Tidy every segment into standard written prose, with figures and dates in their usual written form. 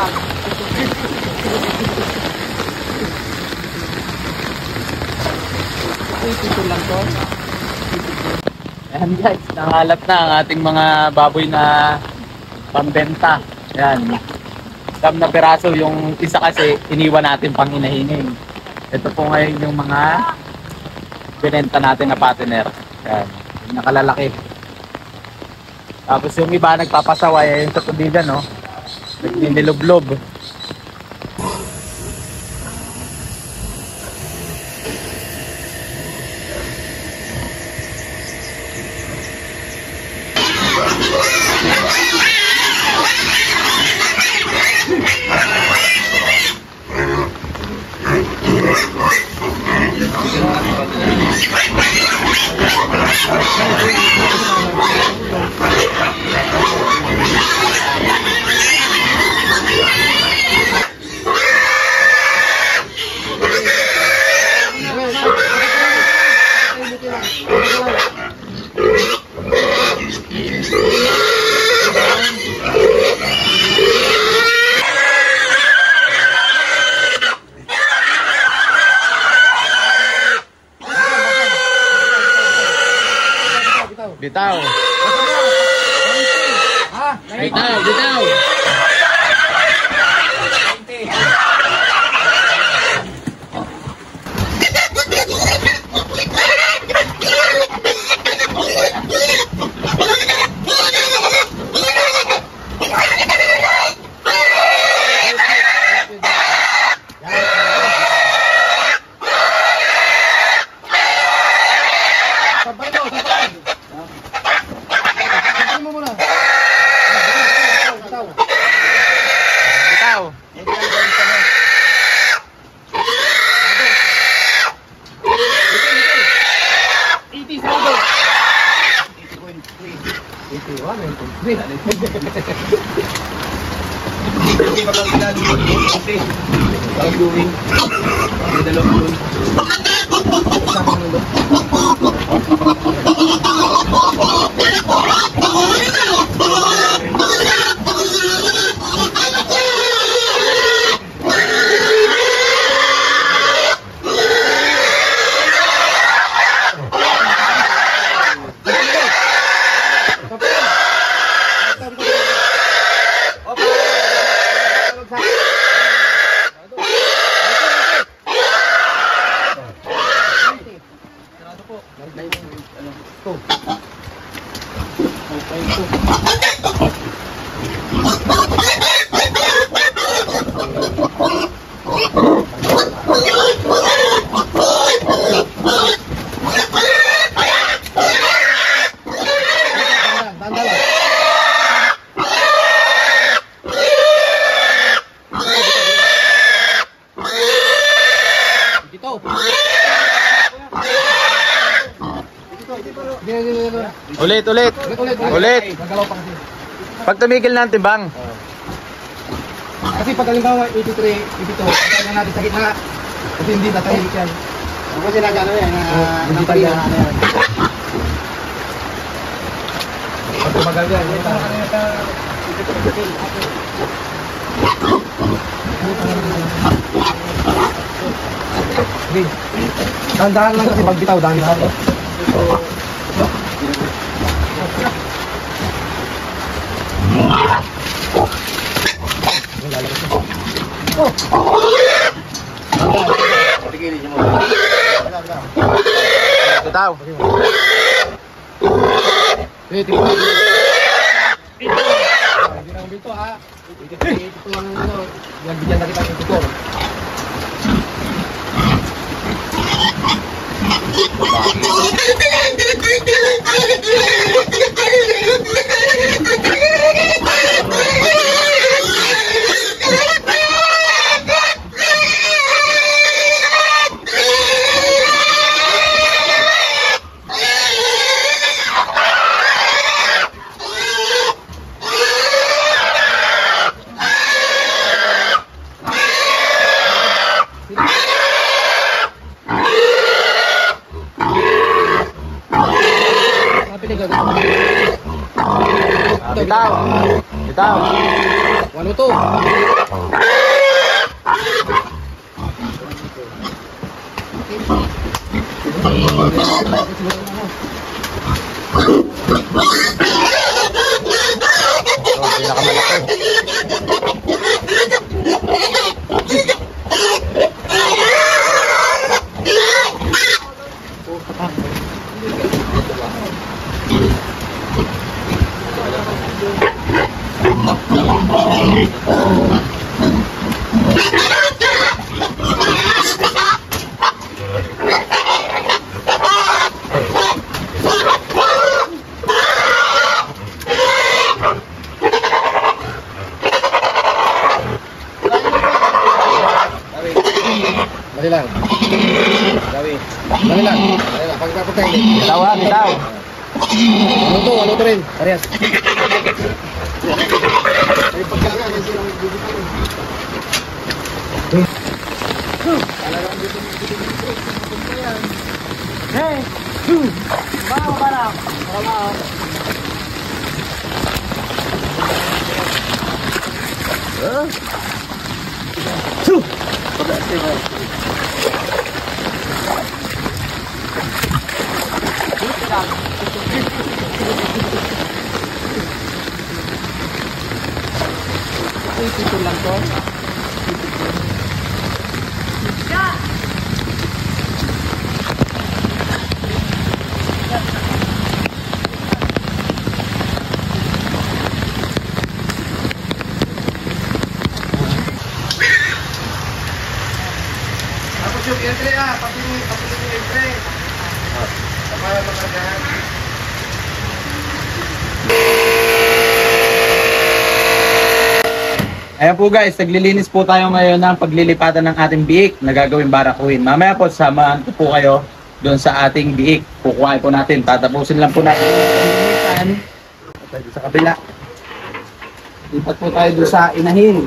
Ito lang to. Ayan guys, nakahalap na ang ating mga baboy na pambenta. Ayan. Siyam na piraso. Yung isa kasi iniwan natin pang hinahingin. Ito po ngayon yung mga binenta natin na partner. Ayan. Yung nakalalaki. Tapos yung iba nagpapasaway. Ayun sa tubigan, no? Nagniniloblob. Bitaw. Bitaw, bitaw. Ulit. Pag tumigil na ang timbang. Kasi pag halimbawa 83, 82, kaya natin sa gitna. Kasi hindi tatahimik yan. Kasi nagano yan, nampali na ano yan. Pag tumagal yan, dahan-dahan lang kasi pagbitaw, dahan-dahan. Bitaw. Ito ha. Ito lang ano. Yan bigyan na kita ng tutor. Bitaw. Bitaw. Maluto. Oh, pinakamalaki. Dali lang. Gawi. Dali lang. Dali lang. Pagkakapatay. Bitaw ha, bitaw. Maluto rin. Parehas. Ay, pagkaka kasi lang bibitaw. Hey! Bawa ka lang. Bawa. Ito lang to. Tapos yung entry pati yung entry. Para makargahan. Ayan po guys, naglilinis po tayo ngayon ng paglilipatan ng ating biik na gagawin barakuhin. Mamaya po, samahan ko po kayo doon sa ating biik. Kukuhain po natin, tatapusin lang po natin yung tayo sa kabila. Lipat po tayo doon sa inahin.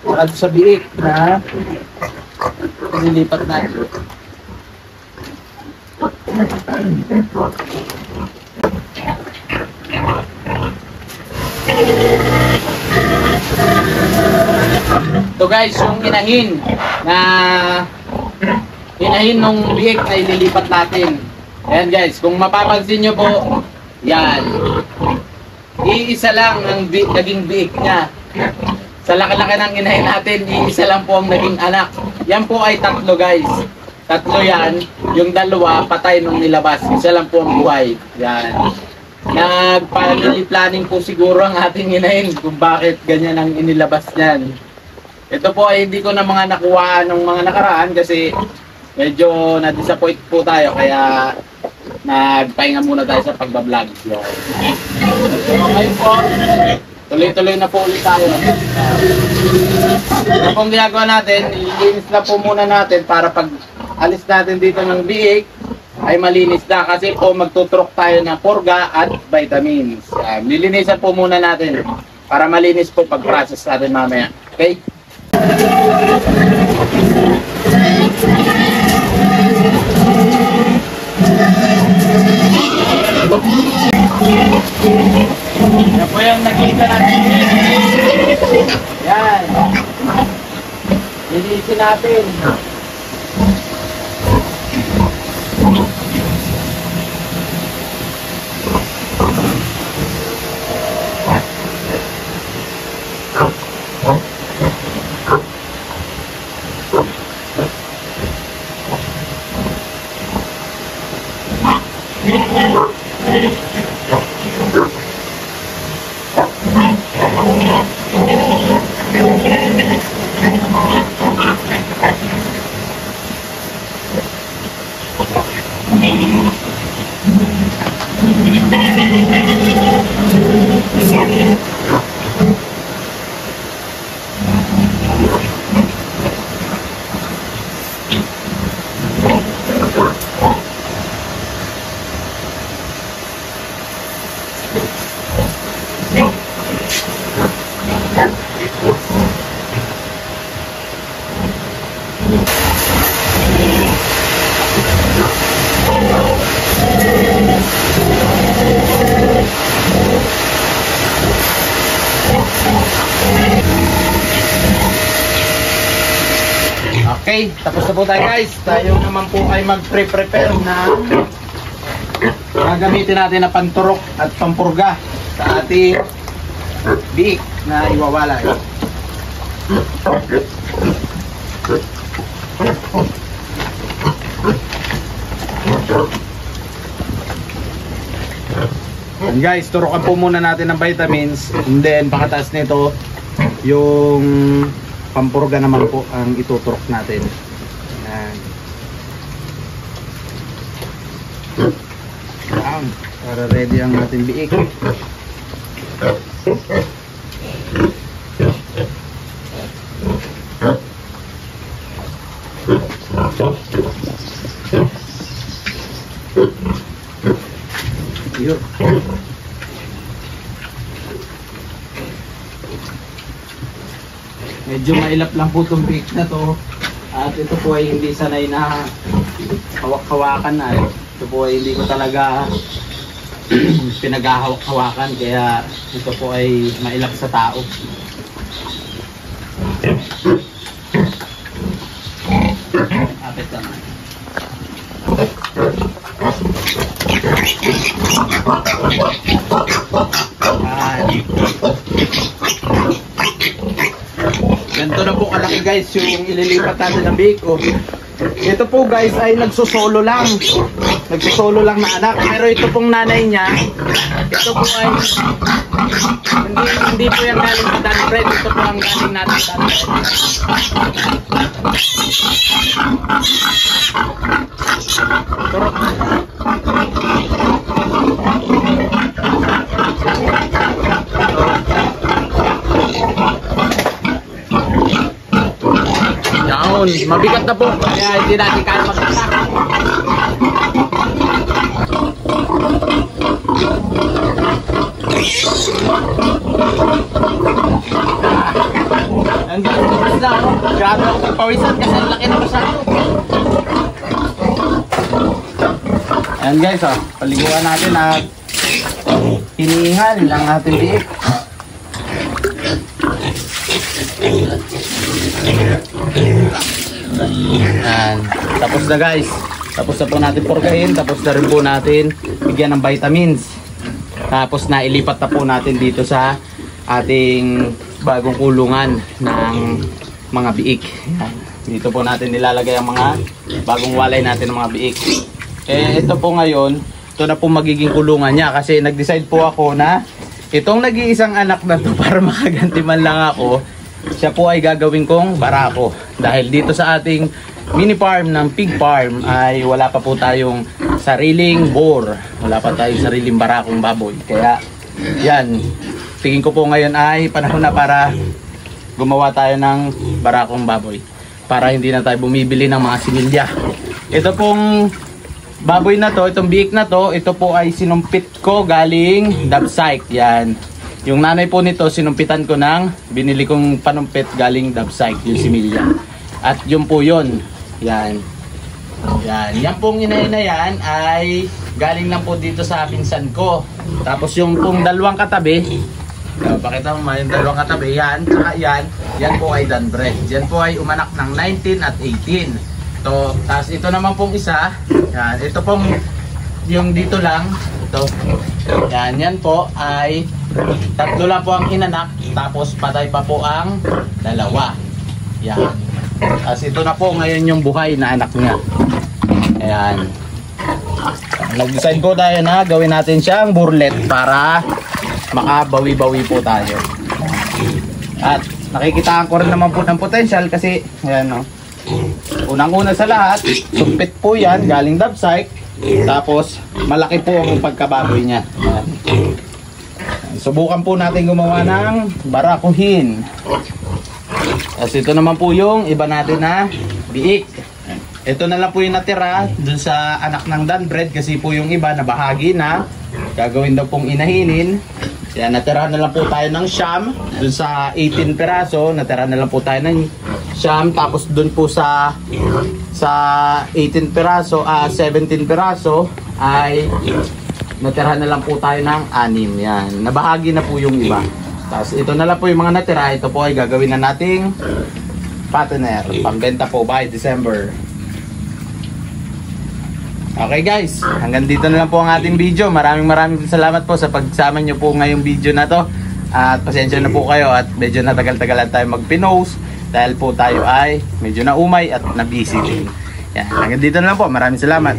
Saka doon sa biik na nililipat natin. So guys, yung inahin nung biik na ililipat natin. Ayan guys, kung mapapansin nyo po, yan. Iisa lang ang naging biik niya. Sa laki-laki ng inahin natin, iisa lang po ang naging anak. Yan po ay tatlo guys. Tatlo yan. Yung dalawa, patay nung nilabas. Isa lang po ang buhay. Yan. Nagpa-family planning po siguro ang ating inahin kung bakit ganyan ang inilabas niyan. Ito po ay hindi ko na mga nakuha ng mga nakaraan kasi medyo na-disappoint po tayo kaya nagpahinga muna tayo sa pagbablog. Ngayon po, tuloy-tuloy na po ulit tayo. Ito pong ginagawa natin, ilinis na po muna natin para pag alis natin dito ng biik ay malinis na kasi po magtutrok tayo ng purga at vitamins. Lilinisan po muna natin para malinis po pag-process natin mamaya. Okay? Yan po yung nakita natin. Yan. Linisin natin. Okay, tapos na po tayo guys. Tayo naman po ay mag-prepare na gagamitin natin na panturok at pampurga sa ating biik na iwawalay. And guys, turokan po muna natin ng vitamins, and then pakataas nito yung pampurga naman po ang ituturok natin. Ayan. Ayan, para ready ang ating biik. Yun. Medyo mailap lang po itong biik na to, at ito po ay hindi sanay na hawak-hawakan na. Ito po ay hindi ko talaga pinag-hawak-hawakan, kaya ito po ay mailap sa tao. Apit naman. Ganito na po kalaki guys yung ililipat natin ng biik. Ito po guys ay nagsusolo lang. Nagsusolo lang na anak. Pero ito pong nanay niya, ito po ay hindi po yung galing sa Danbred. Ito po ang galing natin sa Danbred. Turok. Yaon, mabigat na po. Kaya hindi natin kaya magkita. Ang gano'n na ako. Grabe ako pagpawisan kasi ang laki na masyado. Ayan guys, paliguan natin at hinihingal lang ating biik. Ayan. Tapos na guys. Tapos na po natin purgahin. Tapos na rin po natin bigyan ng vitamins. Tapos na ilipat na po natin dito sa ating bagong kulungan ng mga biik. Ayan. Dito po natin nilalagay ang mga bagong walay natin ng mga biik. Ito po ngayon, ito na po magiging kulungan niya kasi nag-decide po ako na itong nag-iisang anak na to para makaganti man lang ako, siya po ay gagawin kong barako. Dahil dito sa ating mini farm ng pig farm ay wala pa po tayong sariling bore. Wala pa tayong sariling barakong baboy. Kaya yan, tingin ko po ngayon ay panahon na para gumawa tayo ng barakong baboy. Para hindi na tayo bumibili ng mga similya. Ito pong baboy na to, itong biik na to, ito po ay sinumpit ko galing Dabsike. Yan. Yung nanay po nito, sinumpitan ko ng binili kong panumpit galing Dabsike, yung similya. At yun po yun. Yan. Yan. Yan pong inay na yan ay galing lang po dito sa pinsan ko. Tapos yung pong dalawang katabi, pakita mo yung dalawang katabi, yan, tsaka yan, yan po ay Danbred. Yan po ay umanak ng 19 at 18. Tapos ito naman pong isa, yan, ito pong yung dito lang, ito, yan po ay tatlo lang po ang inanak, tapos patay pa po ang dalawa. Yan. Tapos ito na po ngayon yung buhay na anak niya. Ayan. Nag-decide po tayo na gawin natin siyang burlet para makabawi-bawi po tayo. At nakikitaan ko rin naman po ng potential kasi ayan no. Unang-una sa lahat, sumpit po yan galing Dabsike. Tapos malaki po ang pagkababoy niya. Ayan. Subukan po natin gumawa ng barakuhin. Tapos ito naman po yung iba natin na biik. Ito na lang po yung natira dun sa anak ng Danbred kasi po yung iba na bahagi na gagawin daw pong inahinin. Kaya natira na lang po tayo ng siyam dun sa 18 peraso. Natira na lang po tayo ng siyam. Tapos dun po sa 18 peraso, 17 peraso ay natira na lang po tayo ng 6. Yan. Nabahagi na po yung iba. Tapos ito na lang po yung mga natira. Ito po ay gagawin na nating fattener. Pambenta po by December. Okay guys, hanggang dito na lang po ang ating video. Maraming salamat po sa pagsama nyo po ngayong video na to. At pasensya na po kayo at medyo natagal-tagalan tayo mag-pinost dahil po tayo ay medyo naumay at na-busy din. Yan, hanggang dito na lang po. Maraming salamat.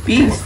Peace!